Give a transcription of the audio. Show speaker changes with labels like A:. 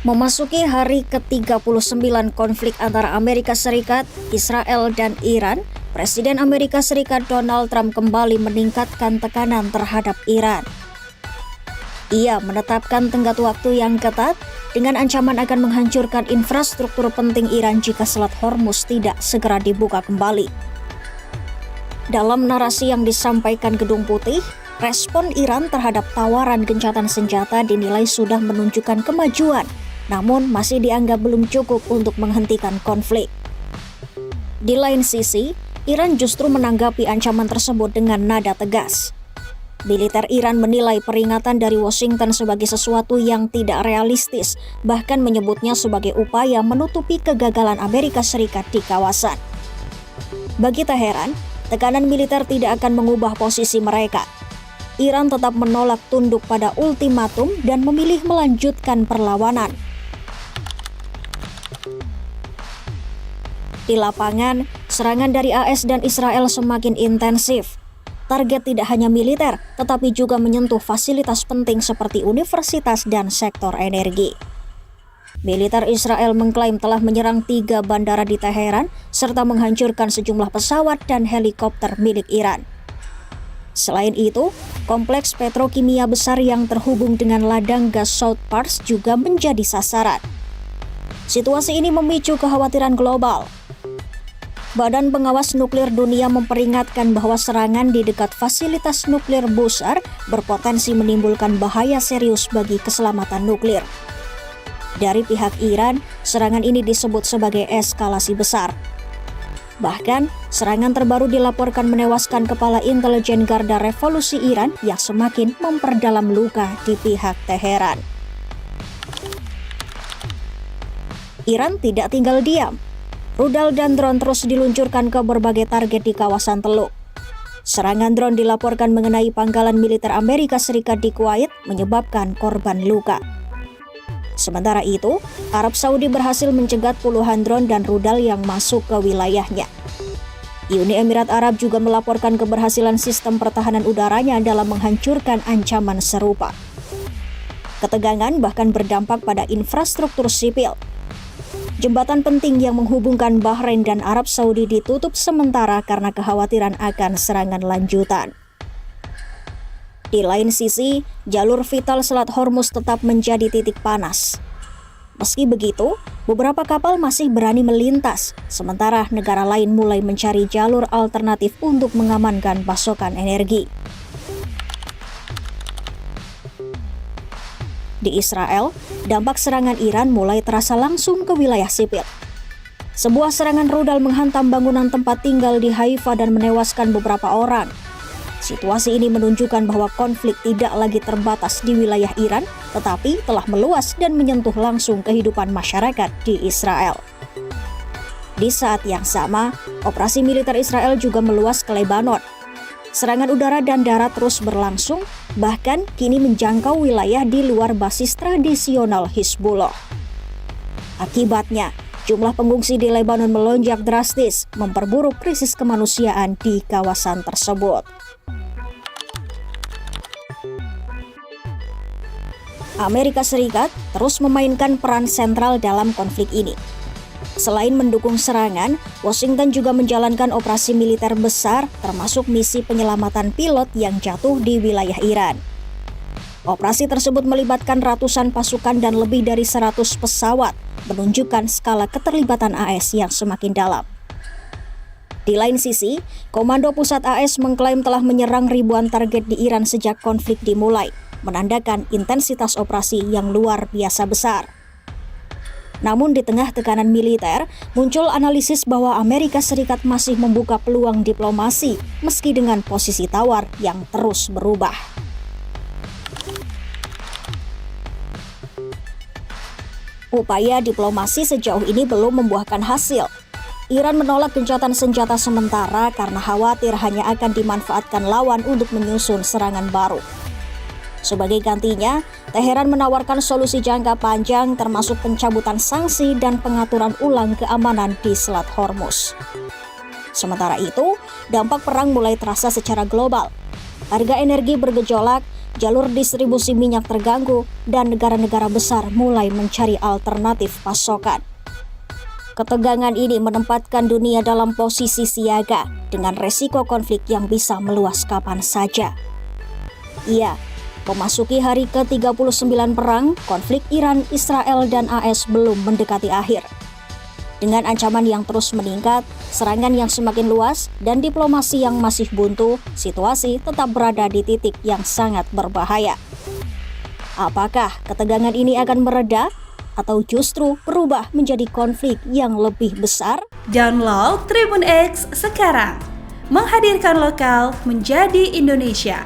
A: Memasuki hari ke-39 konflik antara Amerika Serikat, Israel, dan Iran, Presiden Amerika Serikat Donald Trump kembali meningkatkan tekanan terhadap Iran. Ia menetapkan tenggat waktu yang ketat dengan ancaman akan menghancurkan infrastruktur penting Iran jika Selat Hormuz tidak segera dibuka kembali. Dalam narasi yang disampaikan Gedung Putih, respon Iran terhadap tawaran gencatan senjata dinilai sudah menunjukkan kemajuan, namun masih dianggap belum cukup untuk menghentikan konflik. Di lain sisi, Iran justru menanggapi ancaman tersebut dengan nada tegas. Militer Iran menilai peringatan dari Washington sebagai sesuatu yang tidak realistis, bahkan menyebutnya sebagai upaya menutupi kegagalan Amerika Serikat di kawasan. Bagi Teheran, tekanan militer tidak akan mengubah posisi mereka. Iran tetap menolak tunduk pada ultimatum dan memilih melanjutkan perlawanan. Di lapangan, serangan dari AS dan Israel semakin intensif. Target tidak hanya militer, tetapi juga menyentuh fasilitas penting seperti universitas dan sektor energi. Militer Israel mengklaim telah menyerang 3 bandara di Teheran, serta menghancurkan sejumlah pesawat dan helikopter milik Iran. Selain itu, kompleks petrokimia besar yang terhubung dengan ladang gas South Pars juga menjadi sasaran. Situasi ini memicu kekhawatiran global. Badan Pengawas Nuklir Dunia memperingatkan bahwa serangan di dekat fasilitas nuklir Bushehr berpotensi menimbulkan bahaya serius bagi keselamatan nuklir. Dari pihak Iran, serangan ini disebut sebagai eskalasi besar. Bahkan, serangan terbaru dilaporkan menewaskan kepala intelijen Garda Revolusi Iran yang semakin memperdalam luka di pihak Teheran. Iran tidak tinggal diam. Rudal dan drone terus diluncurkan ke berbagai target di kawasan Teluk. Serangan drone dilaporkan mengenai pangkalan militer Amerika Serikat di Kuwait menyebabkan korban luka. Sementara itu, Arab Saudi berhasil mencegat puluhan drone dan rudal yang masuk ke wilayahnya. Uni Emirat Arab juga melaporkan keberhasilan sistem pertahanan udaranya dalam menghancurkan ancaman serupa. Ketegangan bahkan berdampak pada infrastruktur sipil. Jembatan penting yang menghubungkan Bahrain dan Arab Saudi ditutup sementara karena kekhawatiran akan serangan lanjutan. Di lain sisi, jalur vital Selat Hormuz tetap menjadi titik panas. Meski begitu, beberapa kapal masih berani melintas, sementara negara lain mulai mencari jalur alternatif untuk mengamankan pasokan energi. Di Israel, dampak serangan Iran mulai terasa langsung ke wilayah sipil. Sebuah serangan rudal menghantam bangunan tempat tinggal di Haifa dan menewaskan beberapa orang. Situasi ini menunjukkan bahwa konflik tidak lagi terbatas di wilayah Iran, tetapi telah meluas dan menyentuh langsung kehidupan masyarakat di Israel. Di saat yang sama, operasi militer Israel juga meluas ke Lebanon. Serangan udara dan darat terus berlangsung, bahkan kini menjangkau wilayah di luar basis tradisional Hizbullah. Akibatnya, jumlah pengungsi di Lebanon melonjak drastis, memperburuk krisis kemanusiaan di kawasan tersebut. Amerika Serikat terus memainkan peran sentral dalam konflik ini. Selain mendukung serangan, Washington juga menjalankan operasi militer besar termasuk misi penyelamatan pilot yang jatuh di wilayah Iran. Operasi tersebut melibatkan ratusan pasukan dan lebih dari 100 pesawat, menunjukkan skala keterlibatan AS yang semakin dalam. Di lain sisi, Komando Pusat AS mengklaim telah menyerang ribuan target di Iran sejak konflik dimulai, menandakan intensitas operasi yang luar biasa besar. Namun di tengah tekanan militer, muncul analisis bahwa Amerika Serikat masih membuka peluang diplomasi meski dengan posisi tawar yang terus berubah. Upaya diplomasi sejauh ini belum membuahkan hasil. Iran menolak gencatan senjata sementara karena khawatir hanya akan dimanfaatkan lawan untuk menyusun serangan baru. Sebagai gantinya, Teheran menawarkan solusi jangka panjang termasuk pencabutan sanksi dan pengaturan ulang keamanan di Selat Hormuz. Sementara itu, dampak perang mulai terasa secara global. Harga energi bergejolak, jalur distribusi minyak terganggu, dan negara-negara besar mulai mencari alternatif pasokan. Ketegangan ini menempatkan dunia dalam posisi siaga dengan resiko konflik yang bisa meluas kapan saja. Iya, memasuki hari ke-39 perang, konflik Iran, Israel, dan AS belum mendekati akhir. Dengan ancaman yang terus meningkat, serangan yang semakin luas, dan diplomasi yang masih buntu, situasi tetap berada di titik yang sangat berbahaya. Apakah ketegangan ini akan mereda atau justru berubah menjadi konflik yang lebih besar?
B: Download Tribun X sekarang, menghadirkan lokal menjadi Indonesia.